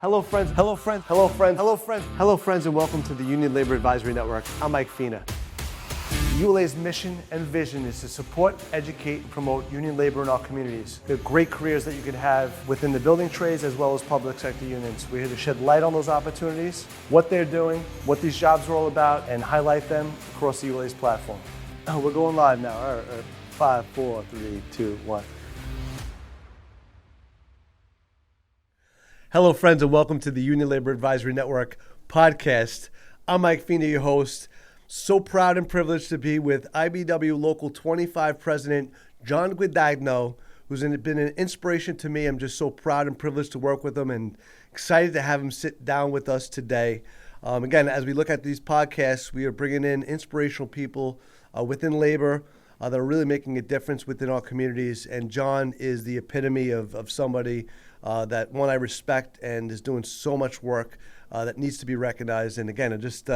Hello friends, hello friends, hello friends, hello friends, hello friends, and welcome to the Union Labor Advisory Network. I'm Mike Fina. ULA's mission and vision is to support, educate, and promote union labor in our communities. There are great careers that you could have within the building trades as well as public sector unions. We're here to shed light on those opportunities, what they're doing, what these jobs are all about, and highlight them across the ULA's platform. Oh, we're going live now. All right. 5, 4, 3, 2, 1. Hello, friends, and welcome to the Union Labor Advisory Network podcast. I'm Mike Fina, your host. So proud and privileged to be with IBEW Local 25 President John Guadagno, who's been an inspiration to me. I'm just so proud and privileged to work with him and excited to have him sit down with us today. Again, as we look at these podcasts, we are bringing in inspirational people within labor that are really making a difference within our communities. And John is the epitome of somebody that I respect and is doing so much work that needs to be recognized. And again, I'm just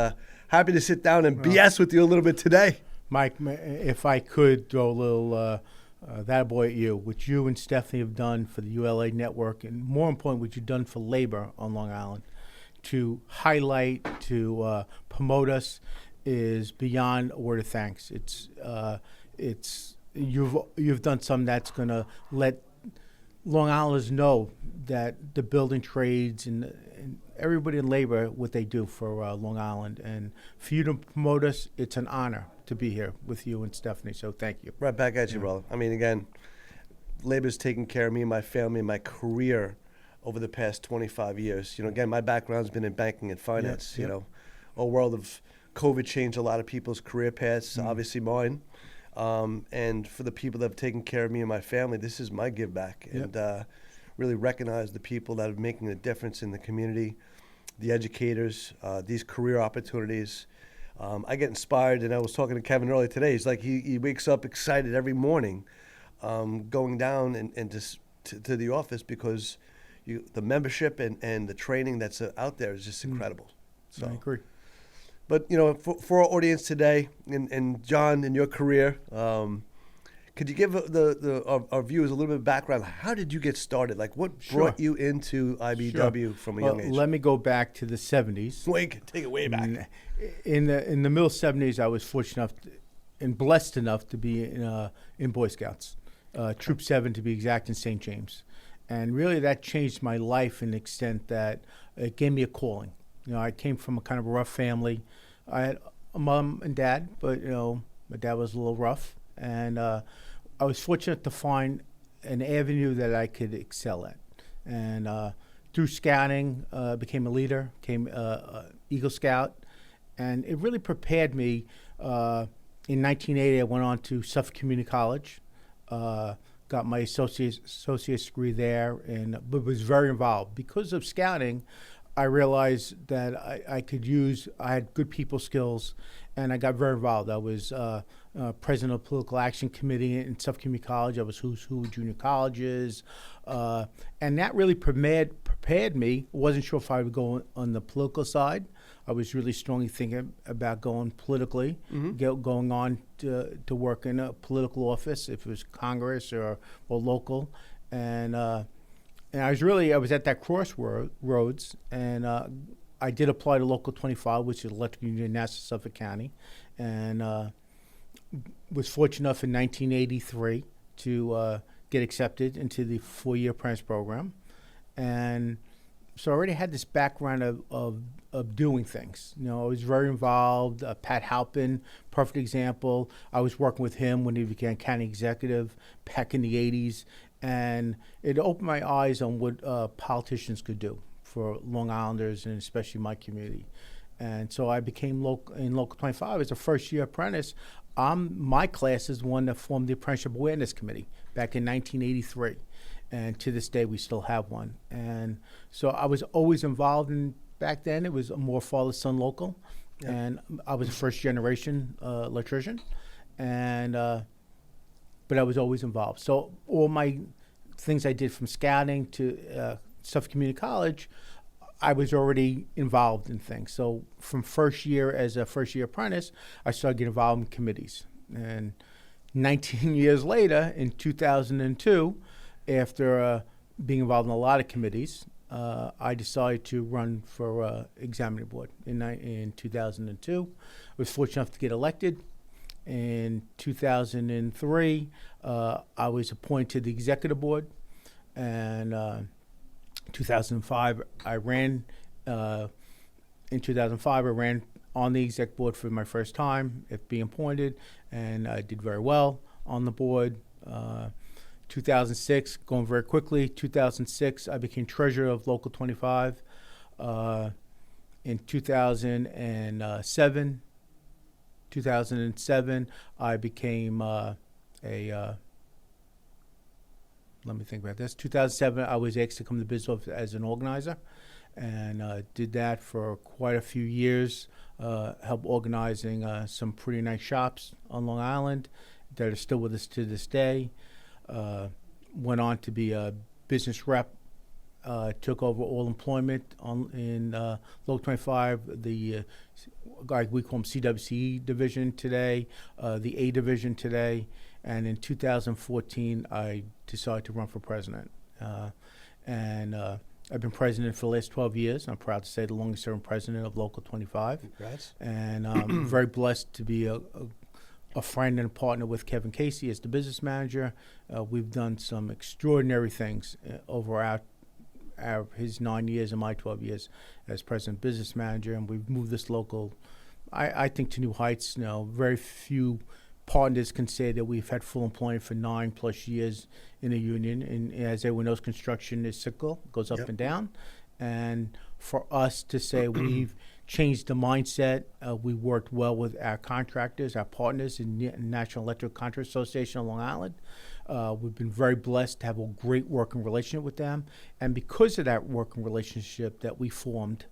happy to sit down and BS with you a little bit today. Mike, if I could throw a little that boy at you, what you and Stephanie have done for the ULA network, and more important, what you've done for labor on Long Island, to highlight, to promote us, is beyond a word of thanks. You've done something that's going to let Long Islanders know that the building trades and everybody in labor, what they do for Long Island. And for you to promote us, it's an honor to be here with you and Stephanie. So thank you. Right back at you, brother. I mean, again, labor's taken care of me and my family and my career over the past 25 years. You know, again, my background's been in banking and finance. You know, a world of COVID changed a lot of people's career paths, obviously mine. And for the people that have taken care of me and my family, this is my give back. And really recognize the people that are making a difference in the community, the educators, these career opportunities. I get inspired, and I was talking to Kevin earlier today. He's like, he wakes up excited every morning going down and just to the office because the membership and the training that's out there is just incredible. So I agree. But, you know, for our audience today, and John, in your career, could you give our viewers a little bit of background? How did you get started? Like, what brought you into IBEW from a young age? Let me go back to the 70s. Take it way back. In the middle 70s, I was fortunate enough and blessed enough to be in Boy Scouts, Troop 7 to be exact, in St. James. And really that changed my life in the extent that it gave me a calling. You know, I came from a kind of rough family. I had a mom and dad, but, you know, my dad was a little rough. And I was fortunate to find an avenue that I could excel at. And through scouting, became a leader, became Eagle Scout. And it really prepared me. In 1980, I went on to Suffolk Community College, got my associate's degree there, but was very involved. Because of scouting, I realized that I had good people skills, and I got very involved. I was president of the Political Action Committee in Suffolk Community College. I was Who's Who junior colleges. And that really prepared me. I wasn't sure if I would go on the political side. I was really strongly thinking about going politically, going on to work in a political office, if it was Congress or local. And I was at that crossroads, and I did apply to Local 25, which is Electric Union of Nassau Suffolk County, and was fortunate enough in 1983 to get accepted into the 4-year apprentice program. And so I already had this background of doing things. You know, I was very involved. Pat Halpin, perfect example. I was working with him when he became county executive back in the 80s. And it opened my eyes on what politicians could do for Long Islanders and especially my community. And so I became in Local 25 as a first-year apprentice. My class is the one that formed the Apprenticeship Awareness Committee back in 1983. And to this day, we still have one. And so I was always involved in, back then, it was a more father-son local. Yeah. And I was a first-generation electrician. And but I was always involved. So all my things I did from scouting to Suffolk Community College, I was already involved in things. So from first year as a first-year apprentice, I started getting involved in committees. And 19 years later, in 2002, after being involved in a lot of committees, I decided to run for examining board in 2002. I was fortunate enough to get elected. In 2003, I was appointed to the executive board, and 2005 I ran. In 2005, I ran on the exec board for my first time, if being appointed, and I did very well on the board. 2006, going very quickly. 2006, I became treasurer of Local 25. In 2007, I became let me think about this. 2007, I was asked to come to the business office as an organizer, and did that for quite a few years. Helped organizing some pretty nice shops on Long Island that are still with us to this day. Went on to be a business rep. Took over all employment in Local 25, the we call them CWC division today, the A division today, and in 2014 I decided to run for president. And I've been president for the last 12 years. I'm proud to say the longest serving president of Local 25. Congrats. And I'm very blessed to be a friend and a partner with Kevin Casey as the business manager. We've done some extraordinary things over his 9 years and my 12 years as president business manager, and we've moved this local, I think, to new heights. Very few partners can say that we've had full employment for 9+ years in a union, and as everyone knows, construction is cyclical, goes up and down, and for us to say we've changed the mindset, we worked well with our contractors, our partners in the National Electric Contractors Association of Long Island. We've been very blessed to have a great working relationship with them. And because of that working relationship that we formed,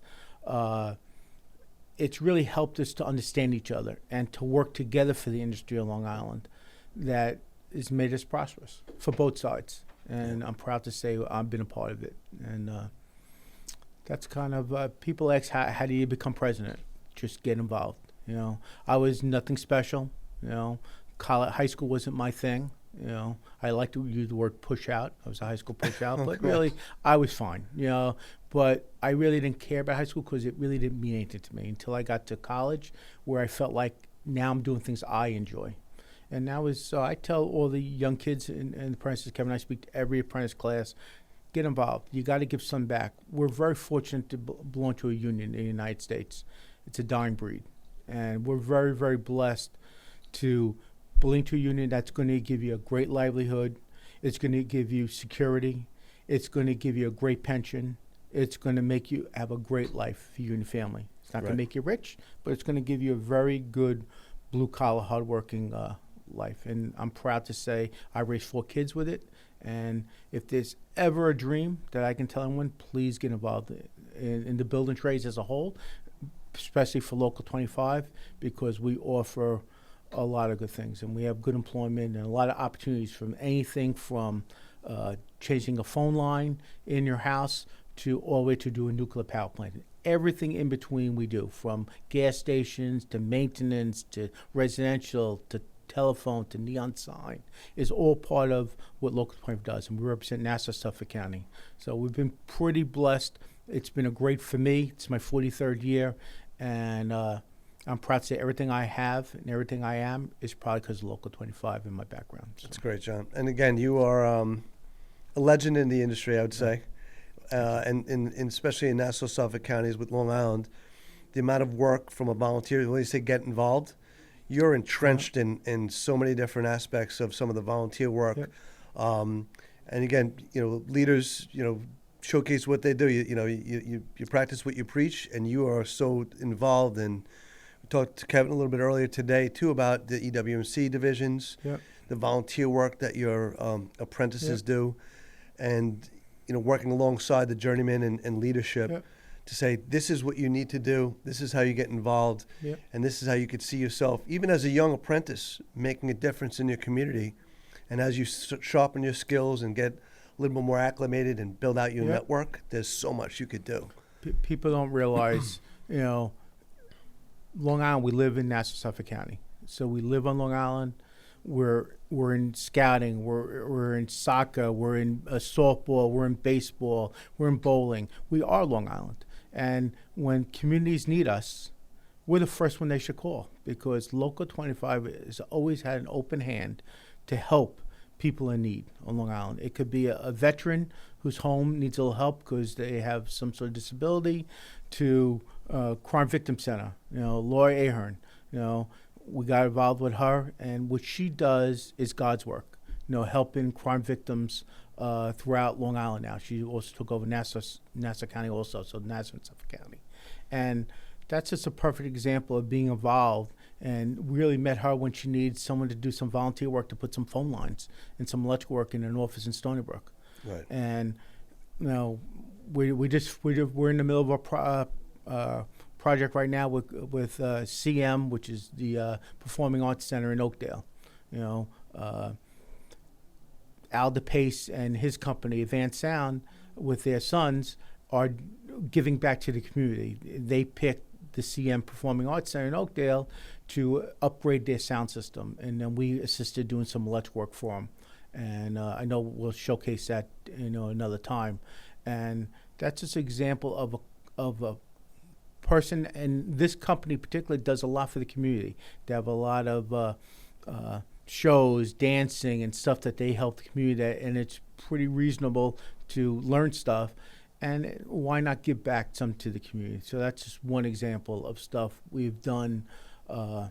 it's really helped us to understand each other and to work together for the industry of Long Island that has made us prosperous for both sides. And I'm proud to say I've been a part of it. And that's kind of, people ask, how do you become president? Just get involved. I was nothing special. High school wasn't my thing. I like to use the word push out. I was a high school push out, but really I was fine, but I really didn't care about high school because it really didn't mean anything to me until I got to college, where I felt like now I'm doing things I enjoy. And that was, I tell all the young kids and apprentices, Kevin, I speak to every apprentice class, get involved. You got to give some back. We're very fortunate to belong to a union in the United States. It's a dying breed. And we're very, very blessed to belong to a union that's going to give you a great livelihood. It's going to give you security. It's going to give you a great pension. It's going to make you have a great life for you and your family. It's not going to make you rich, but it's going to give you a very good blue-collar, hardworking life. And I'm proud to say I raised 4 kids with it. And if there's ever a dream that I can tell anyone, please get involved in the building trades as a whole, especially for Local 25, because we offer a lot of good things, and we have good employment and a lot of opportunities, from anything from changing a phone line in your house to all the way to do a nuclear power plant. Everything in between we do, from gas stations to maintenance to residential to telephone to neon sign, is all part of what Local 25 does, and we represent Nassau Suffolk County. So we've been pretty blessed. It's been a great for me. It's my 43rd year, and I'm proud to say everything I have and everything I am is probably because of Local 25 in my background. So. That's great, John. And again, you are a legend in the industry, I would say, and especially in Nassau Suffolk counties with Long Island, the amount of work from a volunteer, when you say get involved, you're entrenched in so many different aspects of some of the volunteer work. Yep. And again, leaders, showcase what they do. You practice what you preach, and you are so involved in. Talked to Kevin a little bit earlier today too about the EWMC divisions, the volunteer work that your apprentices do, and working alongside the journeyman and leadership to say, this is what you need to do, this is how you get involved, and this is how you could see yourself, even as a young apprentice, making a difference in your community. And as you sharpen your skills and get a little bit more acclimated and build out your network, there's so much you could do. People don't realize, Long Island, we live in Nassau Suffolk County. So we live on Long Island. we're in scouting, we're in soccer, we're in softball, we're in baseball, we're in bowling. We are Long Island, and when communities need us, we're the first one they should call, because Local 25 has always had an open hand to help people in need on Long Island. It could be a veteran whose home needs a little help because they have some sort of disability, to Crime Victim Center. Laura Ahern, we got involved with her, and what she does is God's work, helping crime victims throughout Long Island now. She also took over Nassau County also, so Nassau and Suffolk County. And that's just a perfect example of being involved, and really met her when she needed someone to do some volunteer work, to put some phone lines and some electrical work in an office in Stony Brook. Right. And, we're in the middle of a project right now with CM, which is the Performing Arts Center in Oakdale. Al DePace and his company, Advanced Sound, with their sons, are giving back to the community. They picked the CM Performing Arts Center in Oakdale to upgrade their sound system, and then we assisted doing some electrical work for them. And I know we'll showcase that another time. And that's just an example of a person, and this company particularly does a lot for the community. They have a lot of shows, dancing, and stuff that they help the community at, and it's pretty reasonable to learn stuff. And why not give back some to the community? So that's just one example of stuff we've done. I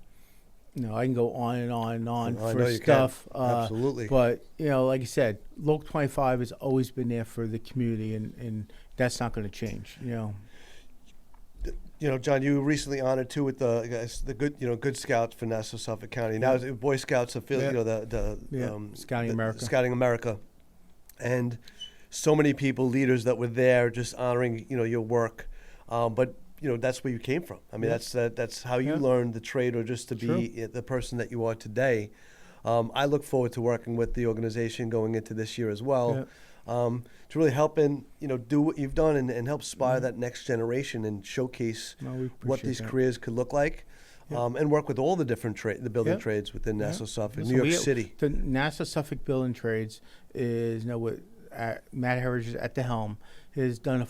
can go on and on and on for stuff. Absolutely. But, like I said, Local 25 has always been there for the community, and that's not going to change. John, you were recently honored too with the Good Scouts for Nassau Suffolk County. Now it's Boy Scouts affiliate, Scouting America. Scouting America, and so many people, leaders that were there, just honoring your work. But that's where you came from. I mean, that's how you learned the trade, or just to be the person that you are today. I look forward to working with the organization going into this year as well. To really help and do what you've done and help inspire that next generation and showcase what these careers could look like, and work with all the different the building trades within Nassau Suffolk, New York City. The Nassau Suffolk Building Trades is with Matt Heritage at the helm, has done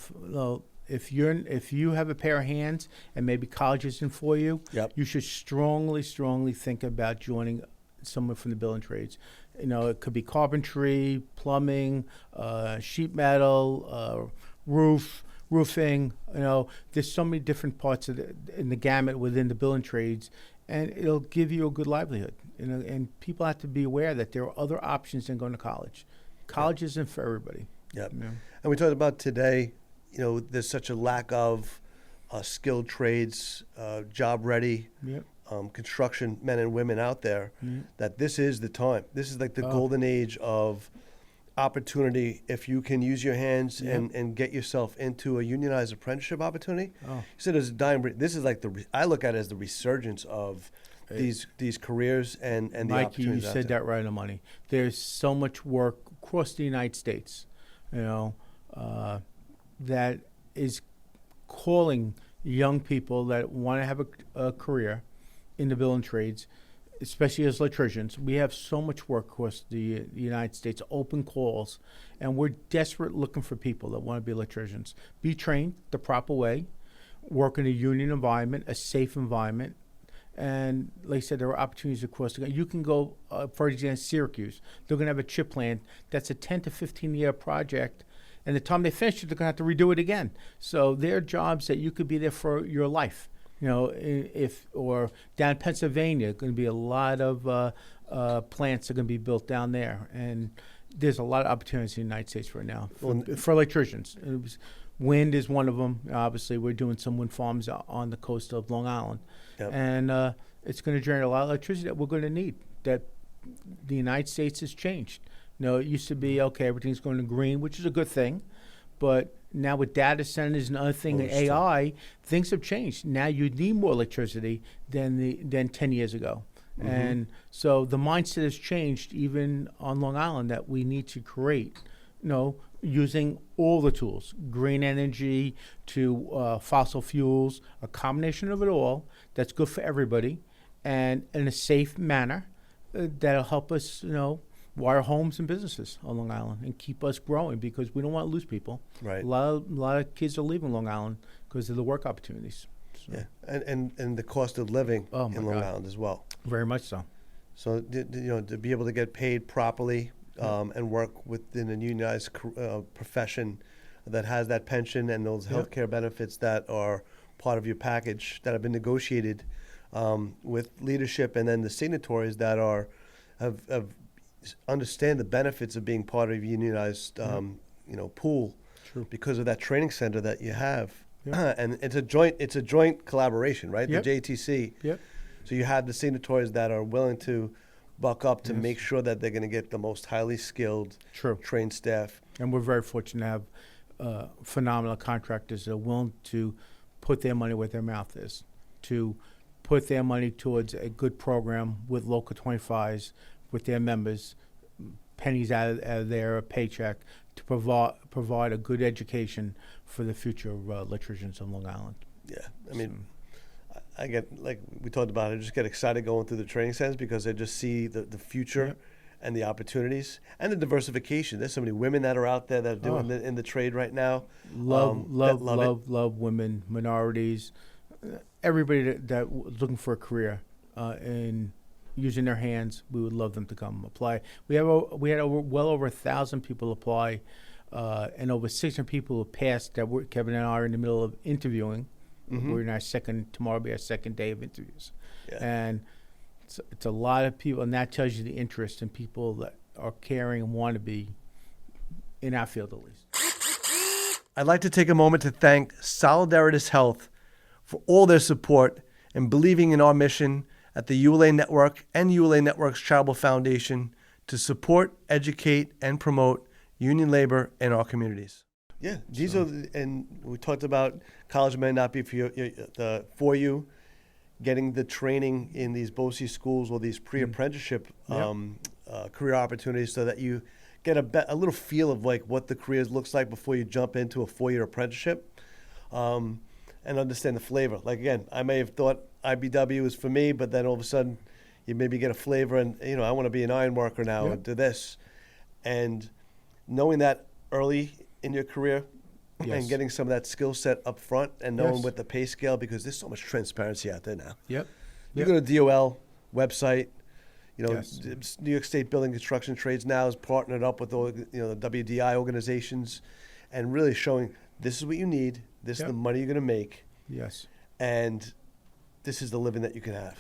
if you have a pair of hands and maybe college isn't for you, you should strongly think about joining someone from the building trades. It could be carpentry, plumbing, sheet metal, roofing. There's so many different parts in the gamut within the building trades, and it'll give you a good livelihood. And people have to be aware that there are other options than going to college. College isn't for everybody. Yep. And we talked about today, there's such a lack of skilled trades, job ready. Construction men and women out there, that this is the time. This is like the golden age of opportunity. If you can use your hands and get yourself into a unionized apprenticeship opportunity, you said there's a dying breed. This is like I look at it as the resurgence of these careers and the Mikey, opportunities. You said that right on the money. There's so much work across the United States, that is calling young people that want to have a career in the building trades, especially as electricians. We have so much work across the United States, open calls, and we're desperate looking for people that want to be electricians. Be trained the proper way, work in a union environment, a safe environment, and like I said, there are opportunities across the country. You can go, for example, Syracuse. They're going to have a chip plant that's a 10 to 15-year project, and the time they finish it, they're going to have to redo it again. So there are jobs that you could be there for your life. Or down in Pennsylvania, going to be a lot of plants that are going to be built down there, and there's a lot of opportunities in the United States right now for electricians. Wind is one of them. Obviously, we're doing some wind farms on the coast of Long Island, and it's going to generate a lot of electricity that we're going to need. That the United States has changed. It used to be everything's going to green, which is a good thing, but now with data centers and other things, AI, things have changed. Now you need more electricity than 10 years ago. And so the mindset has changed even on Long Island, that we need to create, using all the tools, green energy to fossil fuels, a combination of it all that's good for everybody, and in a safe manner, that'll help us, wire homes and businesses on Long Island and keep us growing, because we don't want to lose people. Right. A lot of kids are leaving Long Island because of the work opportunities. So. Yeah, and the cost of living in Long Island as well. Very much so. So to be able to get paid properly and work within a unionized profession that has that pension and those health care benefits that are part of your package that have been negotiated with leadership, and then the signatories that have understand the benefits of being part of a unionized pool. True. Because of that training center that you have. Yep. And it's a joint collaboration, right? Yep. The JTC. Yep. So you have the signatories that are willing to buck up to make sure that they're going to get the most highly skilled, trained staff. And we're very fortunate to have phenomenal contractors that are willing to put their money where their mouth is, to put their money towards a good program with local 25s, with their members, pennies out of their paycheck, to provide a good education for the future of electricians on Long Island. Yeah, I mean, I get, like we talked about, I just get excited going through the training centers because I just see the future and the opportunities and the diversification. There's so many women that are out there that are doing in the trade right now. Love women, minorities, everybody that looking for a career in using their hands. We would love them to come apply. We had well over 1,000 people apply, and over 600 people who passed that Kevin and I are in the middle of interviewing. Mm-hmm. We're in tomorrow will be our second day of interviews. Yeah. And it's a lot of people, and that tells you the interest in people that are caring and want to be in our field at least. I'd like to take a moment to thank Solidaritas Health for all their support and believing in our mission at the ULA Network and ULA Network's Charitable Foundation to support, educate, and promote union labor in our communities. Yeah, these are, and we talked about college may not be for you, getting the training in these BOCES schools or these pre-apprenticeship career opportunities, so that you get a little feel of like what the career looks like before you jump into a 4-year apprenticeship, and understand the flavor. Like, again, I may have thought IBEW was for me, but then all of a sudden you maybe get a flavor and, I want to be an iron worker now and do this. And knowing that early in your career and getting some of that skill set up front and knowing what the pay scale, because there's so much transparency out there now. You go to DOL website, New York State Building Construction Trades now is partnered up with all, the WDI organizations, and really showing this is what you need, this is the money you're going to make, and this is the living that you can have.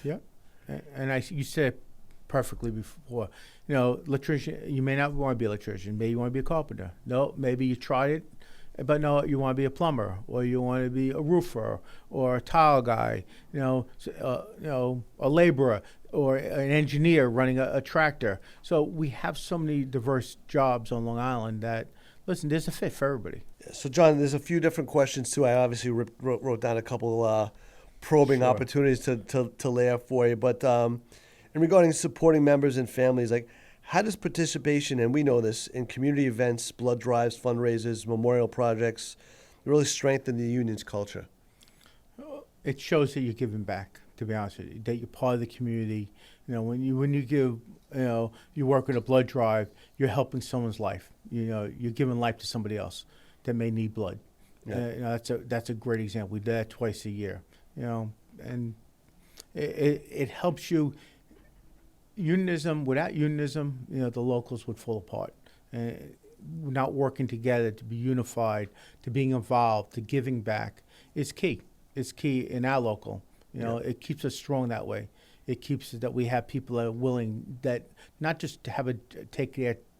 And you said it perfectly before. Electrician, you may not want to be an electrician. Maybe you want to be a carpenter. No, maybe you tried it, but no, you want to be a plumber, or you want to be a roofer, or a tile guy, a laborer, or an engineer running a tractor. So we have so many diverse jobs on Long Island that, listen, there's a fit for everybody. So, John, there's a few different questions, too. I obviously wrote down a couple probing opportunities to lay out for you. But in regarding supporting members and families, like, how does participation, and we know this, in community events, blood drives, fundraisers, memorial projects, really strengthen the union's culture? It shows that you're giving back, to be honest with you, that you're part of the community. When you give, you work in a blood drive, you're helping someone's life. You're giving life to somebody else that may need blood. That's a great example. We do that twice a year. And it helps you. Without unionism, the locals would fall apart. Not working together to be unified, to being involved, to giving back is key. It's key in our local. It keeps us strong that way. It keeps that we have people that are willing, that not just to take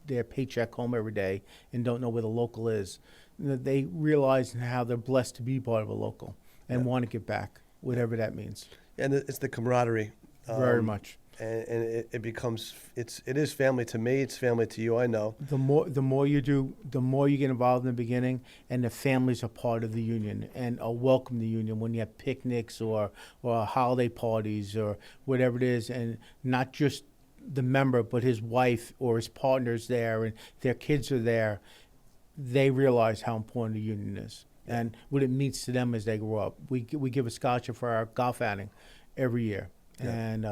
their paycheck home every day and don't know where the local is. They realize how they're blessed to be part of a local and want to give back, whatever that means. And it's the camaraderie. Very much. And it is family to me. It's family to you. I know. The more you do, the more you get involved in the beginning, and the families are part of the union and are welcome the union when you have picnics or holiday parties or whatever it is, and not just the member, but his wife or his partner's there and their kids are there. They realize how important the union is and what it means to them as they grow up. We give a scholarship for our golf outing every year, and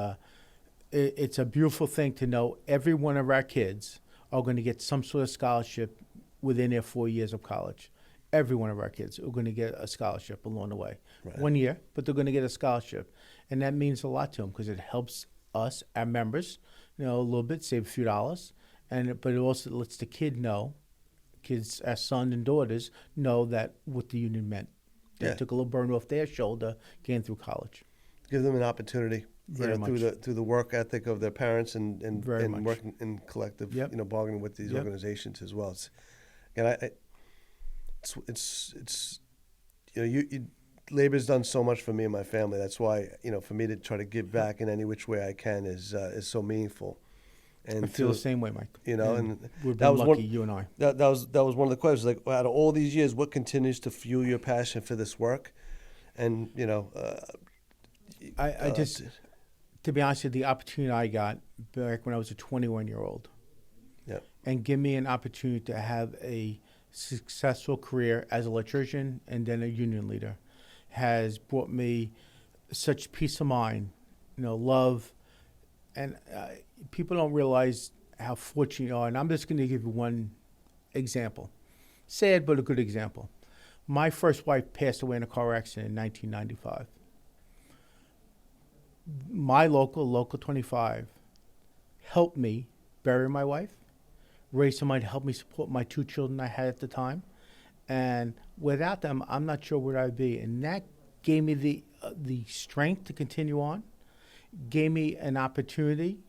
it's a beautiful thing to know every one of our kids are going to get some sort of scholarship within their 4 years of college. Every one of our kids are going to get a scholarship along the way. Right. 1 year, but they're going to get a scholarship. And that means a lot to them because it helps us, our members, a little bit, save a few dollars. But it also lets the kids, our sons and daughters, know that what the union meant. They took a little burden off their shoulder getting through college. Give them an opportunity. Very much. Through the work ethic of their parents and Very much. working in collective, bargaining with these organizations as well. Labor's done so much for me and my family. That's why for me to try to give back in any which way I can is so meaningful. And I feel the same way, Mike. And we've that been was lucky, you and I. That was one of the questions. Like, out of all these years, what continues to fuel your passion for this work? And I just, to be honest with you, the opportunity I got back when I was a 21-year-old, and give me an opportunity to have a successful career as an electrician and then a union leader, has brought me such peace of mind, love, and people don't realize how fortunate you are. And I'm just going to give you one example, sad but a good example. My first wife passed away in a car accident in 1995. My local 25, helped me bury my wife, raise some money to help me support my 2 children I had at the time. And without them, I'm not sure where I'd be. And that gave me the strength to continue on, gave me an opportunity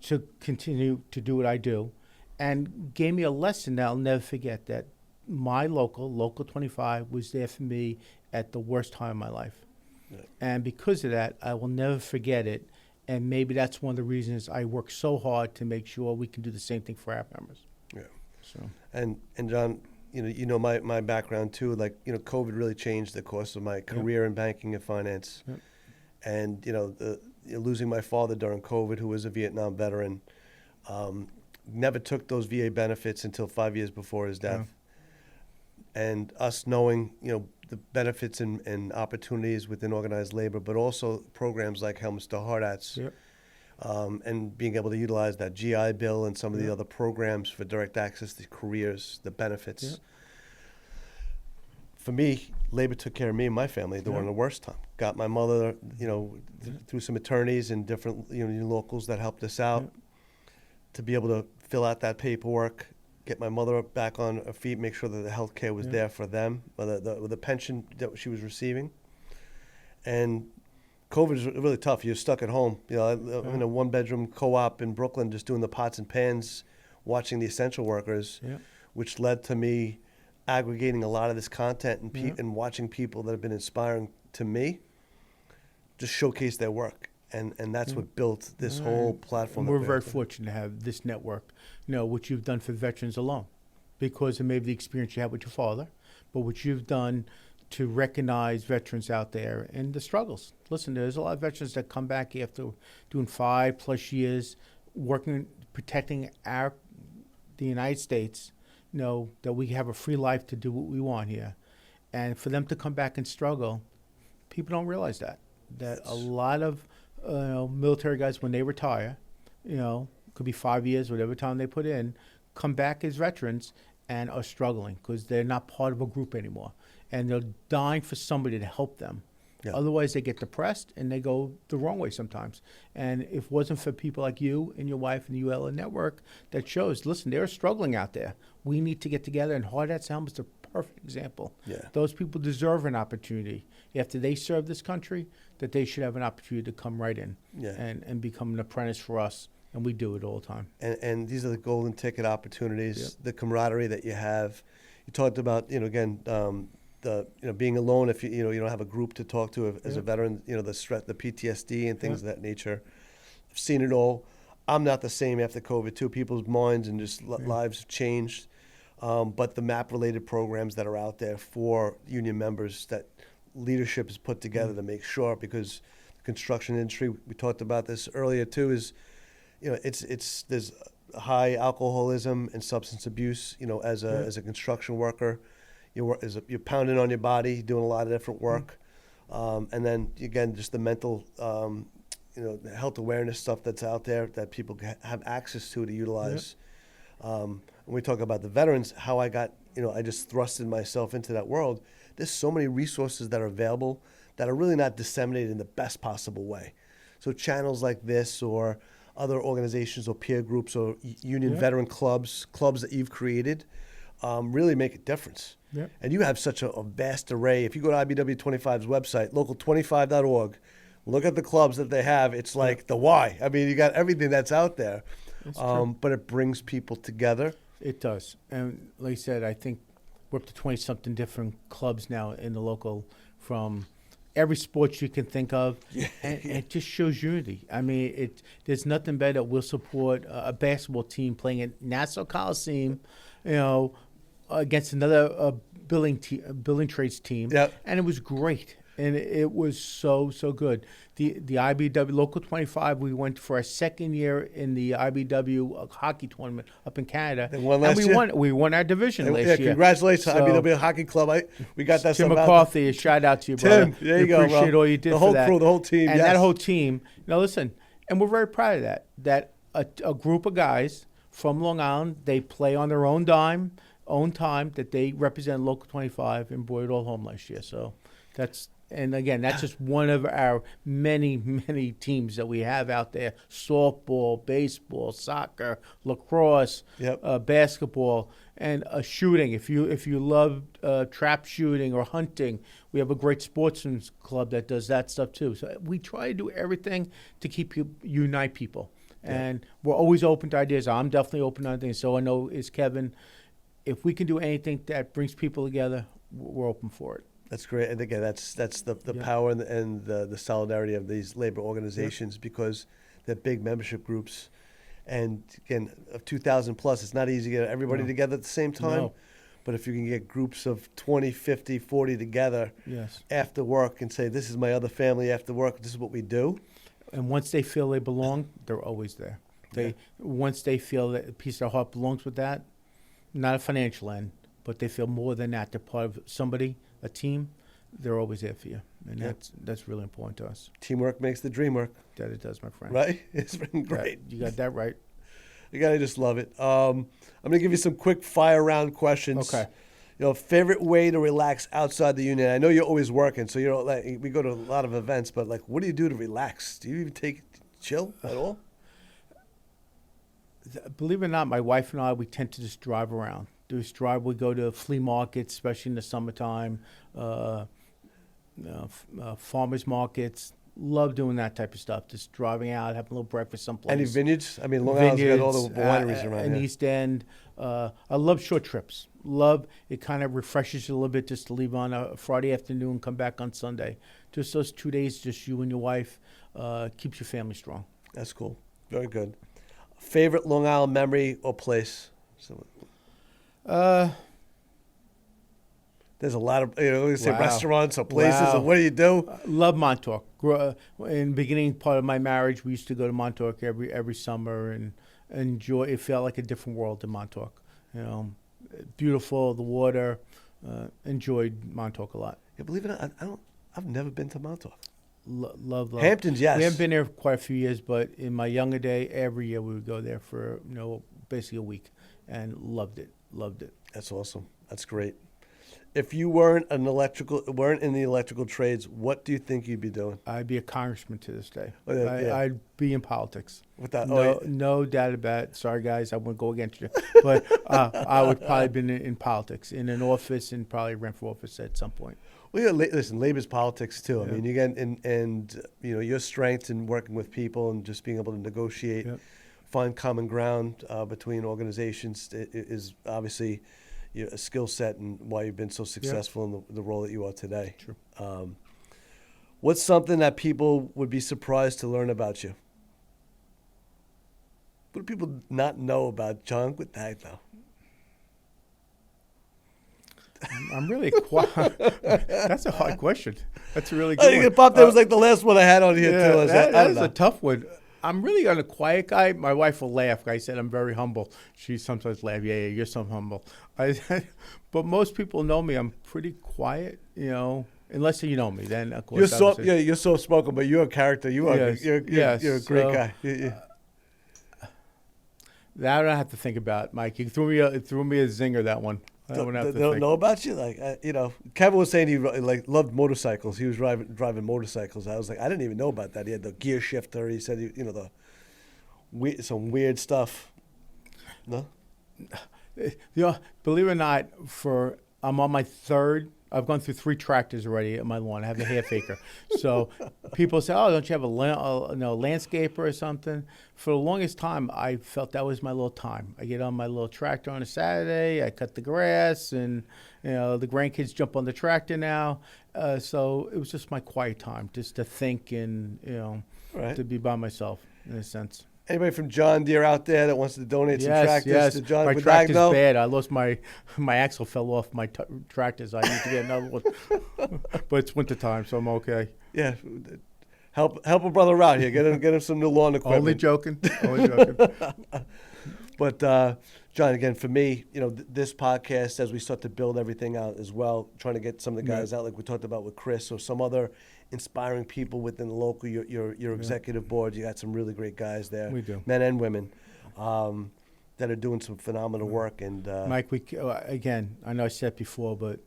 to continue to do what I do, and gave me a lesson that I'll never forget, that my local 25, was there for me at the worst time of my life. Yeah. And because of that, I will never forget it. And maybe that's one of the reasons I work so hard to make sure we can do the same thing for our members. Yeah. So. And John, my background too. Like, COVID really changed the course of my career in banking and finance. Yep. And losing my father during COVID, who was a Vietnam veteran, never took those VA benefits until 5 years before his death. Yeah. And us knowing, the benefits and opportunities within organized labor, but also programs like Helmets to Hard Hats, and being able to utilize that GI Bill and some of the other programs for direct access to careers, the benefits. Yeah. For me, labor took care of me and my family during the worst time. Got my mother, through some attorneys and different locals that helped us out to be able to fill out that paperwork, get my mother back on her feet, make sure that the health care was there for them, the pension that she was receiving. And COVID is really tough. You're stuck at home. I'm in a 1-bedroom co-op in Brooklyn, just doing the pots and pans, watching the essential workers, which led to me aggregating a lot of this content and watching people that have been inspiring to me just showcase their work. And that's what built this whole platform. We're very fortunate to have this network, what you've done for veterans alone, because of maybe the experience you had with your father, but what you've done to recognize veterans out there and the struggles. Listen, there's a lot of veterans that come back after doing 5+ years working, protecting the United States, that we have a free life to do what we want here. And for them to come back and struggle, people don't realize that a lot of military guys, when they retire, could be 5 years, whatever time they put in, come back as veterans and are struggling because they're not part of a group anymore. And they're dying for somebody to help them. Yeah. Otherwise, they get depressed and they go the wrong way sometimes. And if it wasn't for people like you and your wife and the ULA network that shows, listen, they're struggling out there. We need to get together, and Hard Hats Helmets is a perfect example. Yeah. Those people deserve an opportunity. After they serve this country, that they should have an opportunity to come right in and become an apprentice for us. And we do it all the time. And these are the golden ticket opportunities, the camaraderie that you have. You talked about, again, being alone if you don't have a group to talk to as a veteran, the stress, the PTSD and things of that nature. I've seen it all. I'm not the same after COVID too. People's minds and just lives have changed. But the MAP-related programs that are out there for union members that leadership has put together to make sure, because the construction industry, we talked about this earlier too, is, there's high alcoholism and substance abuse, as a construction worker. You're pounding on your body, doing a lot of different work. And then, again, just the mental, the health awareness stuff that's out there that people have access to utilize. When we talk about the veterans, how I got, I just thrusted myself into that world. There's so many resources that are available that are really not disseminated in the best possible way. So channels like this, or other organizations or peer groups or union veteran clubs that you've created, really make a difference. Yep. And you have such a vast array. If you go to IBEW 25's website, local25.org, look at the clubs that they have. It's like the why. I mean, you got everything that's out there. But it brings people together. It does. And like I said, I think we're up to 20-something different clubs now in the local, from every sport you can think of. And it just shows unity. I mean, there's nothing better. We'll support a basketball team playing at Nassau Coliseum, against another building trades team. Yep. And it was great. And it was so good. The IBEW Local 25, we went for our second year in the IBEW hockey tournament up in Canada. They won last year? We won our division last year. Congratulations, IBEW Hockey Club. We got that. Tim stuff McCarthy, a shout out to you, brother. Tim, there you go, appreciate bro. all you did the for whole that. crew, the whole team. And that whole team. Now listen, and we're very proud of that. That a group of guys from Long Island, they play on their own dime, own time, that they represent Local 25 and brought it all home last year. So that's. And again, that's just one of our many, many teams that we have out there: softball, baseball, soccer, lacrosse, basketball, and shooting. If you love trap shooting or hunting, we have a great sportsman's club that does that stuff too. So we try to do everything to unite people, and we're always open to ideas. I'm definitely open to things. So I know is Kevin. If we can do anything that brings people together, we're open for it. That's great. And again, that's the power and the solidarity of these labor organizations, because they're big membership groups. And again, of 2,000 plus, it's not easy to get everybody together at the same time. No. But if you can get groups of 20, 50, 40 together after work and say, this is my other family after work, this is what we do. And once they feel they belong, they're always there. Once they feel that a piece of their heart belongs with that, not a financial end, but they feel more than that. They're part of somebody, a team. They're always there for you, and that's really important to us. Teamwork makes the dream work. That it does, my friend. Right? It's been great. You got that right. You gotta just love it. I'm gonna give you some quick fire round questions. Okay. Favorite way to relax outside the union? I know you're always working, so we go to a lot of events, but what do you do to relax? Do you even chill at all? Believe it or not, my wife and I, we tend to just drive around. We go to flea markets, especially in the summertime, farmers markets. Love doing that type of stuff. Just driving out, having a little breakfast someplace. Any vineyards? I mean, Long Island's got all the wineries around in here. East End. I love short trips. Love it. Kind of refreshes you a little bit just to leave on a Friday afternoon, come back on Sunday. Just those 2 days, just you and your wife, keeps your family strong. That's cool. Very good. Favorite Long Island memory or place? There's a lot of restaurants or places. And what do you do? Love Montauk. In the beginning part of my marriage, we used to go to Montauk every summer and enjoy. It felt like a different world in Montauk. Beautiful, the water. Enjoyed Montauk a lot. Yeah, believe it or not, I've never been to Montauk. Love. Hamptons, yes. We haven't been there for quite a few years, but in my younger day, every year we would go there for basically a week, and loved it. That's awesome. That's great. If you weren't in the electrical trades, what do you think you'd be doing? I'd be a congressman to this day. Oh, yeah. I'd be in politics. Without, no doubt about it. Sorry, guys, I wouldn't go against you, but I would probably been in politics, in an office, and probably ran for office at some point. Well, yeah, listen, labor's politics too. Yeah. I mean, you get and your strengths in working with people and just being able to negotiate, find common ground between organizations is obviously a skill set and why you've been so successful in the role that you are today. True. What's something that people would be surprised to learn about you? What do people not know about John Guadagno? I'm really quiet. That's a hard question. That's a really good I think one. Bob, that was like the last one I had on here too. That is a tough one. I'm really a quiet guy. My wife will laugh. I said I'm very humble. She sometimes laughs. Yeah, you're so humble. But most people know me. I'm pretty quiet. unless you know me, then of course. You're so spoken, but you're a character. You are. Yes, You're a great guy. That I don't have to think about, Mike. You threw me a zinger, that one. I don't have to They don't think. know about you, Kevin was saying he loved motorcycles. He was driving motorcycles. I was like, I didn't even know about that. He had the gear shifter. He said, some weird stuff. No. Believe it or not, I'm on my third. I've gone through 3 tractors already at my lawn. I have a half acre. So people say, "Oh, don't you have a landscaper or something?" For the longest time, I felt that was my little time. I get on my little tractor on a Saturday. I cut the grass, and the grandkids jump on the tractor now. So it was just my quiet time, just to think and Right. to be by myself in a sense. Anybody from John Deere out there that wants to donate some tractors to John my Guadagno? tractor's bad. I lost my axle fell off my tractors. I need to get another one. But it's wintertime, so I'm okay. Yeah, help a brother out here. Get him some new lawn equipment. Only joking. Only joking. But John, again, for me, this podcast, as we start to build everything out as well, trying to get some of the guys out, like we talked about with Chris, or some other inspiring people within the local, your executive board. You got some really great guys there. We do. Men and women that are doing some phenomenal work. And Mike, again, I know I said before, but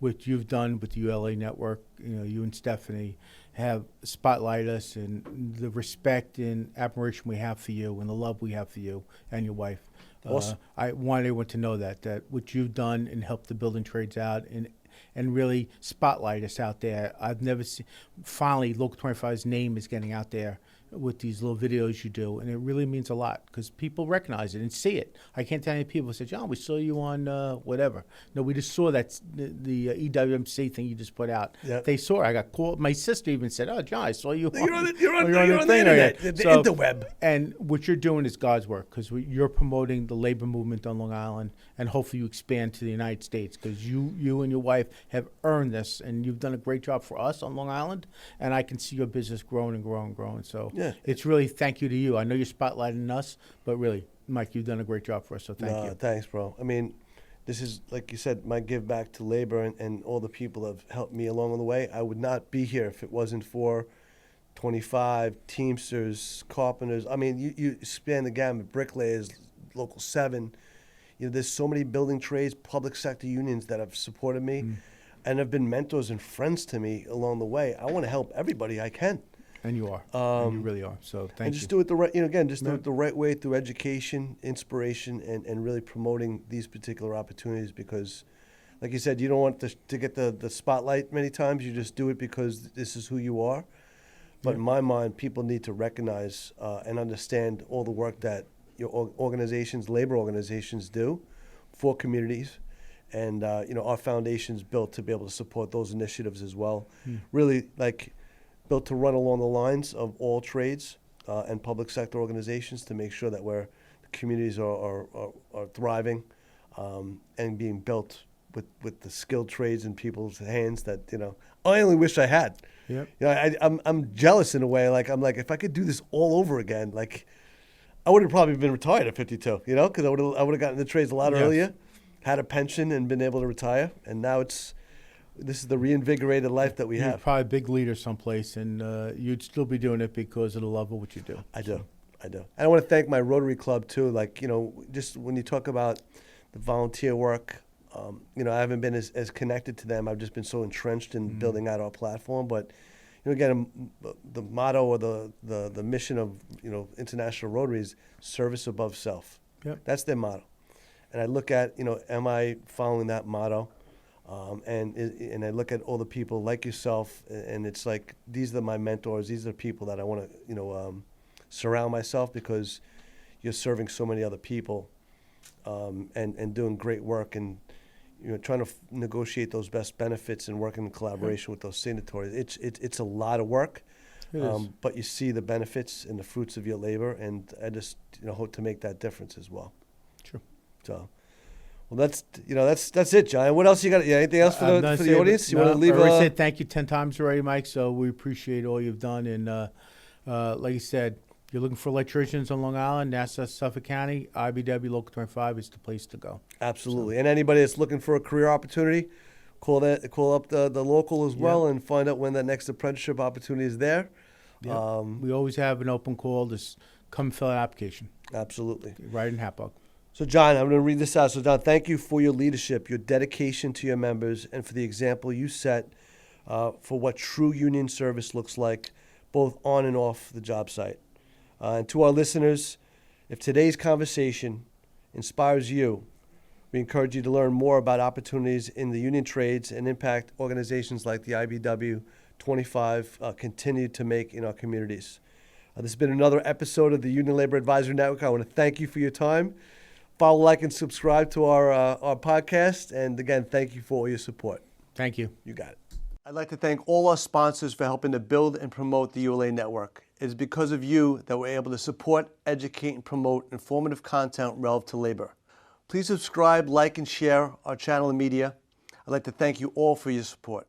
what you've done with the ULA network, you and Stephanie have spotlighted us, and the respect and admiration we have for you and the love we have for you and your wife. Awesome. I want everyone to know that what you've done and helped the building trades out and really spotlight us out there. I've never seen, finally, Local 25's name is getting out there with these little videos you do, and it really means a lot because people recognize it and see it. I can't tell any people who say, "John, we saw you on whatever." No, we just saw that the EWMC thing you just put out. Yep. They saw it. I got called. My sister even said, "Oh, John, I saw you You're on the thing internet, again." the interweb. And what you're doing is God's work because you're promoting the labor movement on Long Island, and hopefully you expand to the United States because you and your wife have earned this, and you've done a great job for us on Long Island, and I can see your business growing and growing and growing. So it's really thank you to you. I know you're spotlighting us, but really, Mike, you've done a great job for us, so thank you. Thanks, bro. I mean, this is, like you said, my give back to labor and all the people that have helped me along the way. I would not be here if it wasn't for 25 Teamsters, carpenters. I mean, you span the gamut, bricklayers, Local 7. There's so many building trades, public sector unions that have supported me and have been mentors and friends to me along the way. I want to help everybody I can. And you are. And you really are. So thank you. And just do it the right, do it the right way through education, inspiration, and really promoting these particular opportunities because, like you said, you don't want to get the spotlight many times. You just do it because this is who you are. But in my mind, people need to recognize and understand all the work that your organizations, labor organizations do for communities. And, our foundation's built to be able to support those initiatives as well. Really, built to run along the lines of all trades and public sector organizations to make sure that the communities are thriving and being built with the skilled trades in people's hands that, I only wish I had. Yep. I'm jealous in a way. I'm like, if I could do this all over again, I would have probably been retired at 52, because I would have gotten the trades a lot earlier, had a pension and been able to retire. And now this is the reinvigorated life that we You're have. probably a big leader someplace, and you'd still be doing it because of the love of what you do. I do. And I want to thank my Rotary Club, too. Just when you talk about the volunteer work, I haven't been as connected to them. I've just been so entrenched in building out our platform. But, again, the motto or the mission of, International Rotary is service above self. Yep. That's their motto. And I look at, am I following that motto? And I look at all the people like yourself, and it's like these are my mentors. These are the people that I want to, surround myself because you're serving so many other people and doing great work and trying to negotiate those best benefits and working in collaboration with those signatories. It's a lot of work, but you see the benefits and the fruits of your labor, and I just hope to make that difference as well. Sure. So. Well, that's it, John. What else you got? Anything else for the audience? You want to leave? I said thank you 10 times already, Mike. So we appreciate all you've done. And like you said, you're looking for electricians on Long Island, Nassau, Suffolk County, IBEW Local 25 is the place to go. Absolutely. And anybody that's looking for a career opportunity, call up the local as well Yeah. and find out when that next apprenticeship opportunity is there. Yeah. We always have an open call. Just come fill out an application Absolutely. right in Hapog. So, John, I'm going to read this out. So, John, thank you for your leadership, your dedication to your members, and for the example you set for what true union service looks like, both on and off the job site. And to our listeners, if today's conversation inspires you, we encourage you to learn more about opportunities in the union trades and impact organizations like the IBEW 25 continue to make in our communities. This has been another episode of the Union Labor Advisory Network. I want to thank you for your time. Follow, like, and subscribe to our podcast. And again, thank you for all your support. Thank you. You got it. I'd like to thank all our sponsors for helping to build and promote the ULA network. It is because of you that we're able to support, educate, and promote informative content relevant to labor. Please subscribe, like, and share our channel and media. I'd like to thank you all for your support.